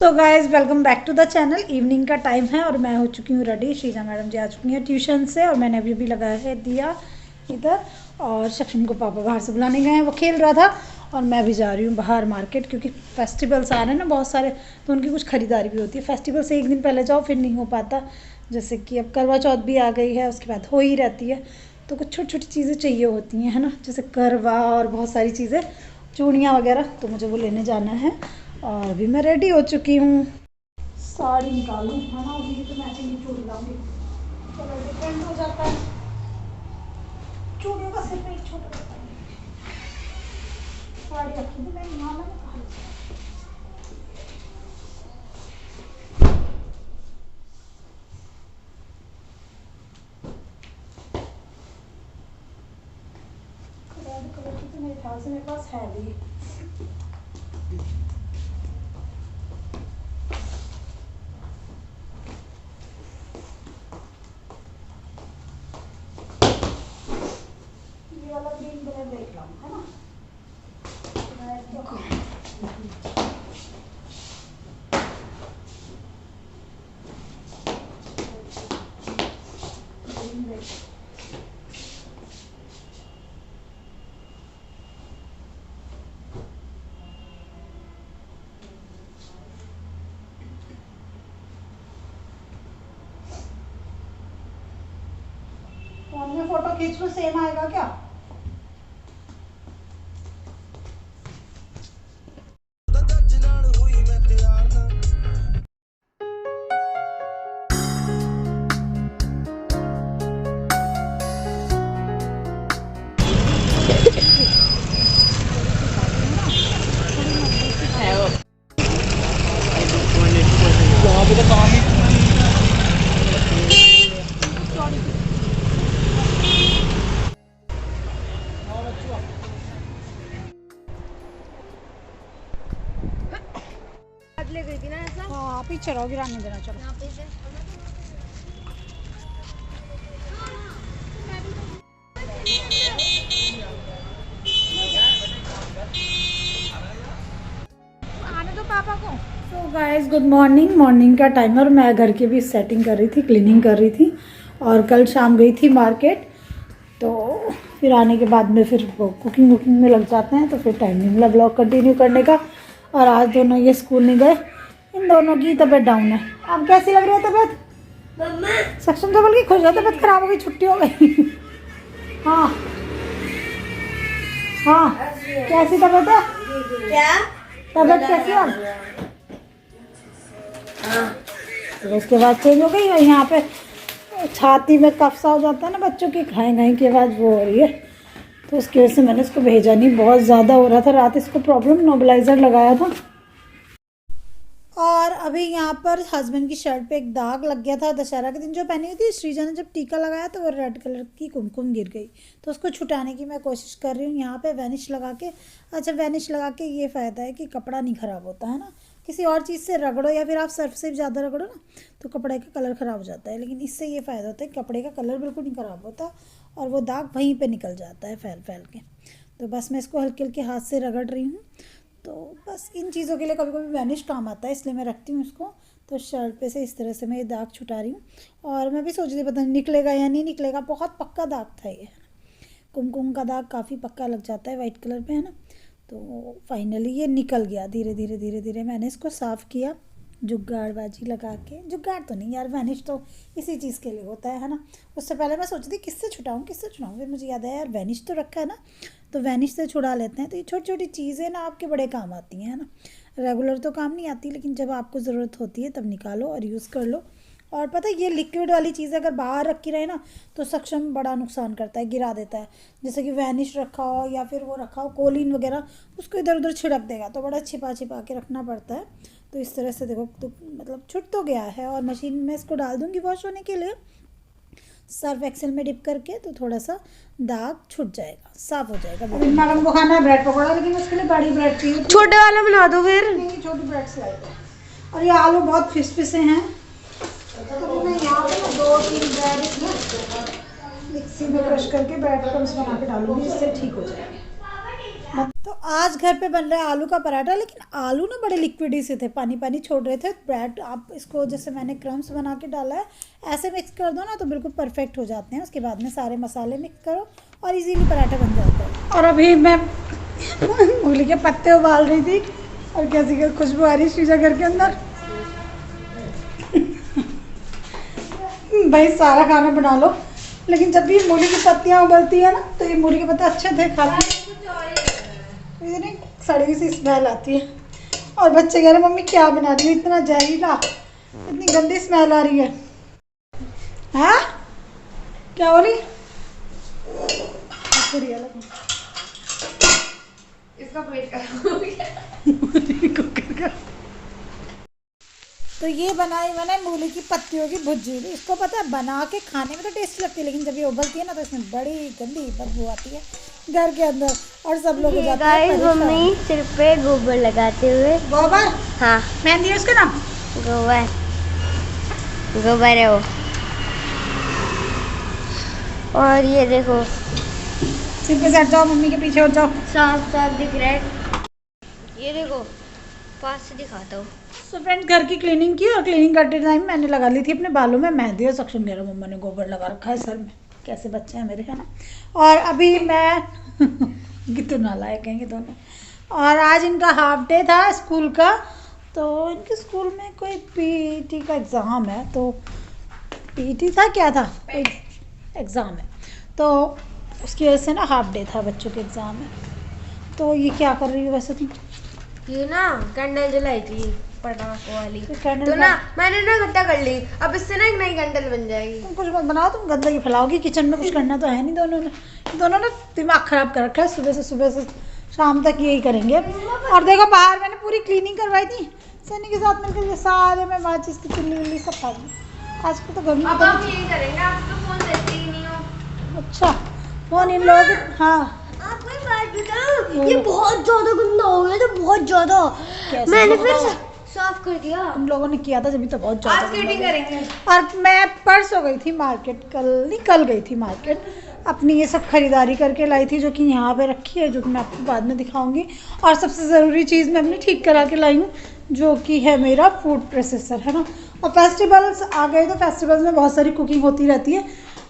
तो guys welcome back to the channel. Evening का time है और मैं हो चुकी हूँ रेडी। श्रीजा मैडम जी आ चुकी हैं ट्यूशन से और मैंने अभी लगाया है दिया इधर। और सक्षम को पापा बाहर से बुलाने गए हैं, वो खेल रहा था और मैं भी जा रही हूँ बाहर मार्केट, क्योंकि फेस्टिवल्स आ रहे हैं ना बहुत सारे, तो उनकी कुछ खरीदारी भी होती है। फेस्टिवल से एक दिन पहले जाओ फिर नहीं हो पाता, जैसे कि अब करवा चौथ भी आ गई है, उसके बाद हो ही रहती है, तो कुछ छोटी छोटी चीज़ें चाहिए होती हैं, है ना, जैसे करवा और बहुत सारी चीज़ें, चूड़ियाँ वगैरह, तो मुझे वो लेने जाना है। और अभी मैं रेडी हो चुकी हूँ, साड़ी निकालूं, है ना, अभी तो मैचिंग की चूड़ी लाऊंगी, चलो डिपेंड हो जाता है। चूड़ियों का सिर्फ एक छोटा रहता है, साड़ी रखी थी मैं यहाँ, मैंने कहा रेड कलर की, तो मेरे ख्याल से मेरे पास है भी। देख लो, है ना, फोन में फोटो खींच लो, सेम आएगा क्या? ले गई थी ना ऐसा। हाँ पीछे रहो, गिराने देना। चलो आने दो पापा को। तो गाइस गुड मॉर्निंग, मॉर्निंग का टाइम और मैं घर की भी सेटिंग कर रही थी, क्लीनिंग कर रही थी। और कल शाम गई थी मार्केट, तो फिर आने के बाद में फिर कुकिंग वुकिंग में लग जाते हैं, तो फिर टाइम नहीं मिला ब्लॉग कंटिन्यू करने का। और आज दोनों ये स्कूल नहीं गए, इन दोनों की तबीयत डाउन है। अब कैसी लग रही है तबीयत? सक्षम तो बल्कि खुश है, तबीयत खराब हो गई, छुट्टी हो गई। हाँ हाँ, कैसी तबीयत है? क्या तबीयत कैसी है? तो उसके बाद चेंज हो गई। और यहाँ पे छाती में कफ सा हो जाता है ना बच्चों की, खाएं खाएं की आवाज़ वो हो रही है, तो उसकी वजह से मैंने इसको भेजा नहीं। बहुत ज़्यादा हो रहा था रात, इसको प्रॉब्लम, नोबलाइज़र लगाया था। और अभी यहाँ पर हस्बैंड की शर्ट पे एक दाग लग गया था, दशहरा के दिन जो पहनी हुई थी श्रीजा ने, जब टीका लगाया तो वो रेड कलर की कुमकुम गिर गई, तो उसको छुटाने की मैं कोशिश कर रही हूँ यहाँ पे वैनिश लगा के। अच्छा, वैनिश लगा के ये फ़ायदा है कि कपड़ा नहीं ख़राब होता है ना, किसी और चीज़ से रगड़ो या फिर आप सर्फ से ज़्यादा रगड़ो ना तो कपड़े का कलर ख़राब हो जाता है, लेकिन इससे ये फ़ायदा होता है कि कपड़े का कलर बिल्कुल नहीं ख़राब होता और वो दाग वहीं पर निकल जाता है फैल फैल के। तो बस मैं इसको हल्के हल्के हाथ से रगड़ रही हूँ। तो बस इन चीज़ों के लिए कभी कभी वैनिश काम आता है, इसलिए मैं रखती हूँ इसको। तो शर्ट पे से इस तरह से मैं ये दाग छुटा रही हूँ। और मैं भी सोच रही थी पता नहीं निकलेगा या नहीं निकलेगा, बहुत पक्का दाग था ये, कुमकुम का दाग काफ़ी पक्का लग जाता है वाइट कलर पे, है ना। तो फाइनली ये निकल गया, धीरे धीरे धीरे धीरे मैंने इसको साफ़ किया जुगाड़बाजी लगा के। जुगाड़ तो नहीं यार, वैनिश तो इसी चीज़ के लिए होता है ना। उससे पहले मैं सोचती थी किससे छुटाऊँ किससे छुटाऊँ, फिर मुझे याद आया यार वैनिश तो रखा है ना, तो वैनिश से छुड़ा लेते हैं। तो ये छोटी छोटी चीज़ें ना आपके बड़े काम आती हैं, है ना। रेगुलर तो काम नहीं आती, लेकिन जब आपको ज़रूरत होती है तब निकालो और यूज़ कर लो। और पता है ये लिक्विड वाली चीज़ अगर बाहर रखी रहे ना तो सक्षम बड़ा नुकसान करता है, गिरा देता है। जैसे कि वैनिश रखा हो या फिर वो रखा हो कोलिन वगैरह, उसको इधर उधर छिड़क देगा, तो बड़ा छिपा छिपा के रखना पड़ता है। तो इस तरह से देखो, तो मतलब छुट तो गया है और मशीन में इसको डाल दूँगी वॉश होने के लिए, सर्फ एक्सेल में डिप करके, तो थोड़ा सा दाग छूट जाएगा, साफ हो जाएगा। मैडम को खाना है ब्रेड पकौड़ा, लेकिन उसके लिए बड़ी ब्रेड चाहिए, छोटे वाला बना दो फिर। नहीं छोटी ब्रेड से आएगा। और ये आलू बहुत फिसफिसे हैं, तो मैं यहाँ पे ना 2-3 ब्रेड इसमें मिक्सी में क्रश करके ब्रेड क्रम्स बना के डालूंगी, इससे ठीक हो जाएगा। तो आज घर पे बन रहा है आलू का पराठा, लेकिन आलू ना बड़े लिक्विडी से थे, पानी पानी छोड़ रहे थे। ब्रेड आप इसको जैसे मैंने क्रम्स बना के डाला है ऐसे मिक्स कर दो ना तो बिल्कुल परफेक्ट हो जाते हैं। उसके बाद में सारे मसाले मिक्स करो और इजीली पराठा बन जाता है। और अभी मैं मूली के पत्ते उबाल रही थी और कैसी खुशबू आ रही श्रीजा घर के अंदर। भाई सारा खाना बना लो, लेकिन जब भी मूली की पत्तियाँ उबलती है ना तो ये मूली के पत्ते अच्छे थे खाते, इतनी सड़ी हुई सी स्मेल आती है। और बच्चे कह रहे मम्मी क्या बना रही हो, इतना जहरीला, इतनी गंदी स्मेल आ रही है। हाँ क्या हो रही? इसका पेट खराब हो गया। तो ये बनाई मैंने मूली की पत्तियों की भुजी। इसको पता है बना के खाने में तो टेस्टी लगती है, लेकिन जब ये उबलती है ना तो इसमें बड़ी गंदी बदबू आती है घर के अंदर और सब लोग हो जाते हैं परेशान। मम्मी सिर पे गोबर लगाते हुए। गोबर? हाँ मेहंदी है उसका नाम? गोबर, गोबर है वो। और ये देखो सिर पे बैठ जाओ, मम्मी के पीछे हो जाओ। साफ साफ दिख रहा है। ये देखो पास से दिखाता हूँ। तो फ्रेंड्स घर की क्लीनिंग की और क्लीनिंग करते टाइम मैंने लगा ली थी अपने बालों में मेहंदी और सक्शन कह रहा मम्मा ने गोबर लगा रखा है सर में। कैसे बच्चे हैं मेरे, है ना। और अभी मैं कितने नालायक हैं ये दोनों। और आज इनका हाफ डे था स्कूल का, तो इनके स्कूल में कोई पीटी का एग्ज़ाम है, तो पीटी था क्या था, कोई एग्ज़ाम है, तो उसकी वजह से ना हाफ डे था बच्चों के एग्ज़ाम है। तो ये क्या कर रही है वैसे तुम? ये ना कैंडल जलाई थी पटाखों वाली, कैंडल तो ना मैंने ना इकट्ठा कर ली। अब इससे ना एक नई कैंडल बन जाएगी। तुम कुछ मत बनाओ, तुम गंदगी फैलाओगी किचन में, कुछ करना तो है नहीं। दोनों ने दिमाग खराब कर रखा है, सुबह से शाम तक यही करेंगे। और देखो बाहर मैंने पूरी क्लीनिंग करवाई थी सनी के साथ मिलकर, ये सारे मैं माचिस की चुल्ली सब खा दी। आज को तो गर्मी अब आप यही करेंगे, आप तो फोन देते ही नहीं हो। अच्छा फोन इन लोग, हाँ आपको एक बात बताऊं, ये बहुत ज्यादा गंदा हो गया था, बहुत ज्यादा। मैंने फिर साफ कर दिया। उन लोगों ने किया था जब तो बहुत आज ज़्यादा कटिंग करेंगे। और मैं परसों गई थी मार्केट, कल गई थी मार्केट, अपनी ये सब खरीदारी करके लाई थी जो कि यहाँ पे रखी है, जो कि मैं आपको बाद में दिखाऊंगी। और सबसे ज़रूरी चीज़ मैं अपनी ठीक करा के लाई हूँ, जो कि है मेरा फूड प्रोसेसर, है ना। और फेस्टिवल्स आ गए तो फेस्टिवल्स में बहुत सारी कुकिंग होती रहती है,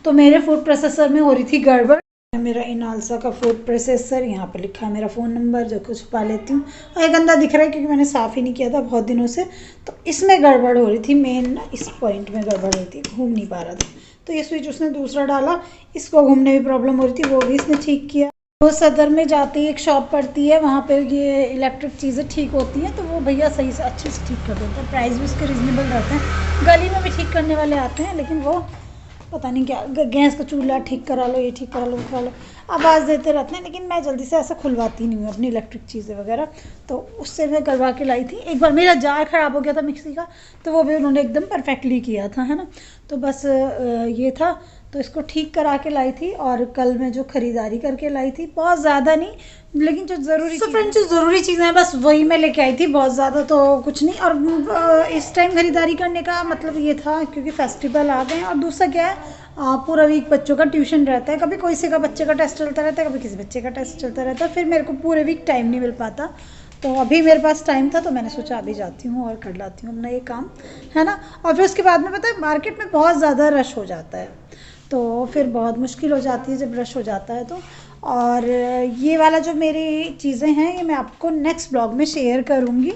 तो मेरे फूड प्रोसेसर में हो रही थी गड़बड़। मेरा इनालसा का फूड प्रोसेसर, यहाँ पे लिखा है मेरा फ़ोन नंबर जो कुछ छुपा लेती हूँ। और ये गंदा दिख रहा है क्योंकि मैंने साफ़ ही नहीं किया था बहुत दिनों से, तो इसमें गड़बड़ हो रही थी, मेन ना इस पॉइंट में गड़बड़ हुई थी, घूम नहीं पा रहा था। तो ये स्विच उसने दूसरा डाला, इसको घूमने में प्रॉब्लम हो रही थी, वो भी इसने ठीक किया। तो सदर में जाते ही एक शॉप पड़ती है, वहाँ पर ये इलेक्ट्रिक चीज़ें ठीक होती हैं, तो वो भैया सही से अच्छे से ठीक कर देते हैं, प्राइस भी उसके रीज़नेबल रहते हैं। गली में भी ठीक करने वाले आते हैं, लेकिन वो पता नहीं क्या गैस का चूल्हा ठीक करा लो, ये ठीक करा लो, करा लो, आवाज़ देते रहते हैं। लेकिन मैं जल्दी से ऐसा खुलवाती नहीं हूँ अपनी इलेक्ट्रिक चीज़ें वगैरह, तो उससे मैं करवा के लाई थी। एक बार मेरा जार ख़राब हो गया था मिक्सी का, तो वो भी उन्होंने एकदम परफेक्टली किया था, है ना। तो बस ये था, तो इसको ठीक करा के लाई थी। और कल मैं जो ख़रीदारी करके लाई थी, बहुत ज़्यादा नहीं, लेकिन जो ज़रूरी फ्रेंड्स जो ज़रूरी चीज़ें हैं बस वही मैं लेके आई थी, बहुत ज़्यादा तो कुछ नहीं। और इस टाइम ख़रीदारी करने का मतलब ये था क्योंकि फेस्टिवल आ गए हैं, और दूसरा क्या है, पूरा वीक बच्चों का ट्यूशन रहता है, कभी कोई से का बच्चे का टेस्ट चलता रहता है, कभी किसी बच्चे का टेस्ट चलता रहता है, फिर मेरे को पूरे वीक टाइम नहीं मिल पाता। तो अभी मेरे पास टाइम था, तो मैंने सोचा अभी जाती हूँ और कर लाती हूँ अपना ये काम, है ना। और फिर उसके बाद में पता है मार्केट में बहुत ज़्यादा रश हो जाता है, तो फिर बहुत मुश्किल हो जाती है जब रश हो जाता है तो। और ये वाला जो मेरी चीज़ें हैं ये मैं आपको नेक्स्ट ब्लॉग में शेयर करूँगी,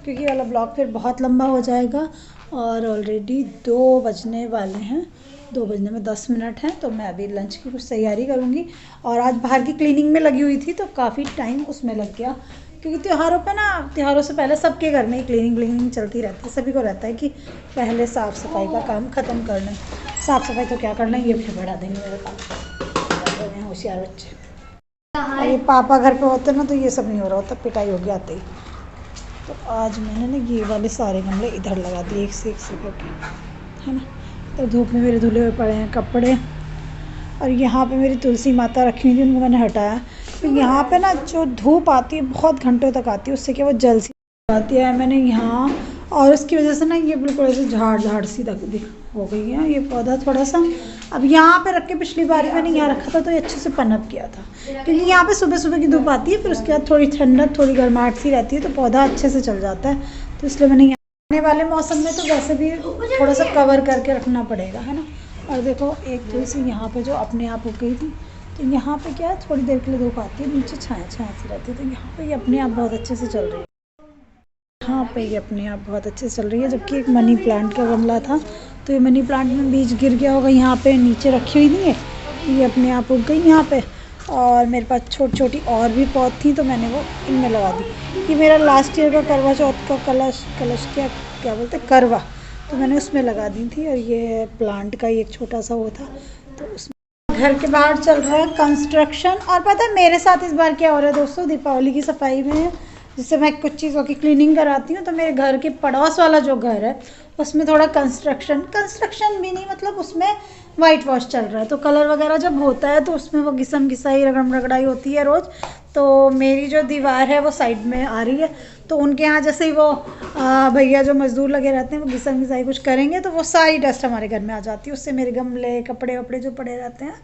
क्योंकि ये वाला ब्लॉग फिर बहुत लंबा हो जाएगा। और ऑलरेडी 2 बजने वाले हैं, 2 बजने में 10 मिनट हैं, तो मैं अभी लंच की कुछ तैयारी करूँगी। और आज बाहर की क्लीनिंग में लगी हुई थी, तो काफ़ी टाइम उसमें लग गया, क्योंकि त्योहारों पे ना, त्योहारों से पहले सबके घर में ही क्लीनिंग चलती रहती है। सभी को रहता है कि पहले साफ़ सफाई का काम ख़त्म कर लें। साफ़ सफाई तो क्या करना है, ये भी बढ़ा देंगे मेरा काम, होशियार बच्चे। और ये पापा घर पे होते ना तो ये सब नहीं हो रहा होता, पिटाई हो गया आते ही। तो आज मैंने ना ये वाले सारे गमले इधर लगा दिए, एक से करके, है ना। तो धूप में मेरे धुले हुए पड़े हैं कपड़े। और यहाँ पे मेरी तुलसी माता रखी हुई थी, उनको मैंने हटाया। तो यहाँ पे ना जो धूप आती है बहुत घंटों तक आती है, उससे क्या वो जल सी आती है। मैंने यहाँ और उसकी वजह से ना ये बिल्कुल ऐसे झाड़ सी हो गई है ये पौधा थोड़ा सा। अब यहाँ पे रख के पिछली बार मैंने यहाँ रखा था तो ये अच्छे से पनप गया था, क्योंकि यहाँ पे सुबह सुबह की धूप आती है, फिर उसके बाद थोड़ी ठंडक थोड़ी गर्माहट सी रहती है तो पौधा अच्छे से चल जाता है। तो इसलिए मैंने आने वाले मौसम में तो वैसे भी थोड़ा सा कवर करके रखना पड़ेगा, है ना। और देखो एक थोड़ी सी यहाँ पे जो अपने आप हो गई थी, तो यहाँ पे क्या है थोड़ी देर के लिए धूप आती है, नीचे छाया सी रहती है, तो यहाँ पे ये अपने आप बहुत अच्छे से चल रही है। यहाँ पे ये अपने आप बहुत अच्छे से चल रही है। जबकि एक मनी प्लांट का गमला था तो ये मनी प्लांट में बीज गिर गया होगा, यहाँ पे नीचे रखी हुई नहीं है, ये अपने आप उग गई यहाँ पे। और मेरे पास छोटी छोटी और भी पौध थी तो मैंने वो इनमें लगा दी। ये मेरा लास्ट ईयर का करवा चौथ का कलश क्या बोलते करवा, तो मैंने उसमें लगा दी थी। और ये प्लांट का एक छोटा सा वो था तो उसमें। घर के बाहर चल रहा है कंस्ट्रक्शन। और पता है मेरे साथ इस बार क्या हो रहा है दोस्तों, दीपावली की सफाई में जिससे मैं कुछ चीज़ों की क्लीनिंग कराती हूँ, तो मेरे घर के पड़ोस वाला जो घर है उसमें थोड़ा कंस्ट्रक्शन भी नहीं, मतलब उसमें वाइट वॉश चल रहा है। तो कलर वगैरह जब होता है तो उसमें वो घिसम घिसाई रगड़ रगड़ाई होती है रोज़। तो मेरी जो दीवार है वो साइड में आ रही है, तो उनके यहाँ जैसे ही वो भैया जो मज़दूर लगे रहते हैं वो घिसम घिसाई कुछ करेंगे तो वो सारी डस्ट हमारे घर में आ जाती है। उससे मेरे गमले कपड़े वपड़े जो पड़े रहते हैं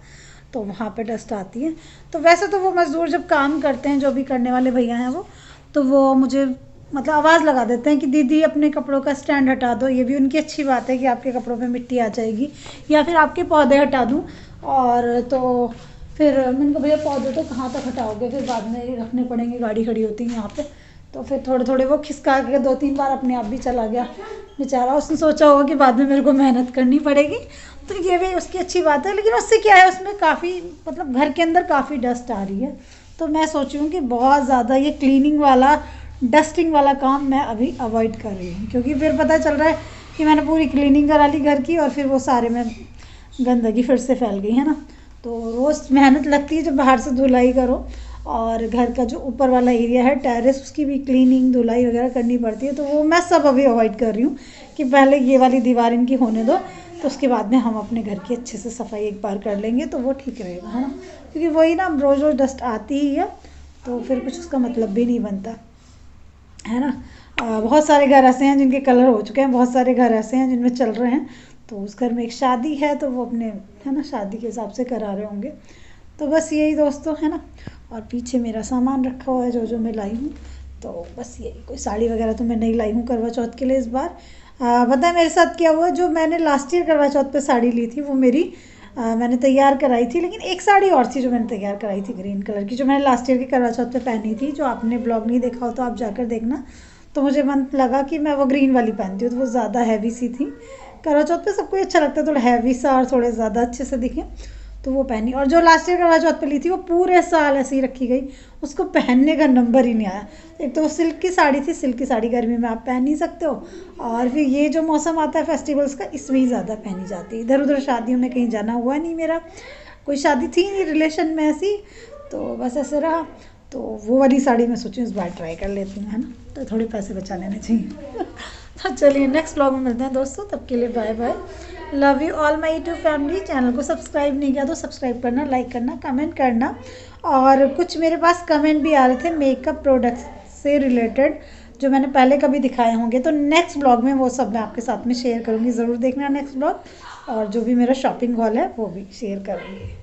तो वहाँ पे डस्ट आती है। तो वैसे तो वो मज़दूर जब काम करते हैं, जो भी करने वाले भैया हैं वो, तो वो मुझे मतलब आवाज़ लगा देते हैं कि दीदी अपने कपड़ों का स्टैंड हटा दो। ये भी उनकी अच्छी बात है कि आपके कपड़ों पे मिट्टी आ जाएगी, या फिर आपके पौधे हटा दूँ। और तो फिर मैंने कहा भैया पौधे तो कहाँ तक हटाओगे, फिर बाद में रखने पड़ेंगे, गाड़ी खड़ी होती है यहाँ पे। तो फिर थोड़े थोड़े वो खिसका के 2-3 बार अपने आप भी चला गया बेचारा। उसने सोचा होगा कि बाद में मेरे को मेहनत करनी पड़ेगी, तो ये भी उसकी अच्छी बात है। लेकिन उससे क्या है, उसमें काफ़ी मतलब घर के अंदर काफ़ी डस्ट आ रही है। तो मैं सोची हूँ कि बहुत ज़्यादा ये क्लीनिंग वाला डस्टिंग वाला काम मैं अभी अवॉइड कर रही हूँ, क्योंकि फिर पता चल रहा है कि मैंने पूरी क्लीनिंग करा ली घर की और फिर वो सारे में गंदगी फिर से फैल गई, है ना। तो रोज़ मेहनत लगती है जब बाहर से धुलाई करो, और घर का जो ऊपर वाला एरिया है टेरेस, उसकी भी क्लीनिंग धुलाई वगैरह करनी पड़ती है। तो वो मैं सब अभी अवॉइड कर रही हूँ कि पहले ये वाली दीवार इनकी होने दो, तो उसके बाद में हम अपने घर की अच्छे से सफाई एक बार कर लेंगे तो वो ठीक रहेगा, है ना। क्योंकि वही ना रोज़ रोज़ डस्ट आती ही है तो फिर कुछ उसका मतलब भी नहीं बनता, है ना। बहुत सारे घर ऐसे हैं जिनके कलर हो चुके हैं, बहुत सारे घर ऐसे हैं जिनमें चल रहे हैं। तो उस घर में एक शादी है तो वो अपने, है ना, शादी के हिसाब से करा रहे होंगे। तो बस यही दोस्तों, है ना। और पीछे मेरा सामान रखा हुआ है जो मैं लाई हूँ। तो बस यही, कोई साड़ी वगैरह तो मैं नहीं लाई हूँ करवा चौथ के लिए इस बार। पता है मेरे साथ क्या हुआ, जो मैंने लास्ट ईयर करवा चौथ पे साड़ी ली थी वो मेरी मैंने तैयार कराई थी। लेकिन एक साड़ी और थी जो मैंने तैयार कराई थी ग्रीन कलर की, जो मैंने लास्ट ईयर की करवा चौथ पे पहनी थी। जो आपने ब्लॉग नहीं देखा हो तो आप जाकर देखना। तो मुझे मन लगा कि मैं वो ग्रीन वाली पहनती हूँ, तो वो ज़्यादा हैवी सी थी। करवा चौथ पे सबको अच्छा लगता है थोड़ा हैवी सा और थोड़े ज़्यादा अच्छे से दिखे, तो वो पहनी। और जो लास्ट ईयर करवा चौथ पे ली थी वो पूरे साल ऐसे ही रखी गई, उसको पहनने का नंबर ही नहीं आया। एक तो वो सिल्क की साड़ी थी, सिल्क की साड़ी गर्मी में आप पहन नहीं सकते हो, और फिर ये जो मौसम आता है फेस्टिवल्स का, इसमें ही ज़्यादा पहनी जाती है। इधर उधर शादियों में कहीं जाना हुआ नहीं मेरा, कोई शादी थी नहीं रिलेशन में ऐसी, तो बस ऐसे रहा। तो वो वाली साड़ी मैं सोची इस बार ट्राई कर लेती हूँ, है ना, तो थोड़े पैसे बचा लेने चाहिए। तो चलिए नेक्स्ट ब्लॉग में मिलते हैं दोस्तों, तब के लिए bye bye. Love you all my YouTube family. Channel को सब्सक्राइब नहीं किया तो सब्सक्राइब करना, लाइक करना, कमेंट करना। और कुछ मेरे पास कमेंट भी आ रहे थे मेकअप प्रोडक्ट्स से रिलेटेड, जो मैंने पहले कभी दिखाए होंगे, तो नेक्स्ट ब्लॉग में वो सब मैं आपके साथ में शेयर करूँगी। ज़रूर देखना नेक्स्ट ब्लॉग, और जो भी मेरा शॉपिंग हॉल है वो भी शेयर करूँगी।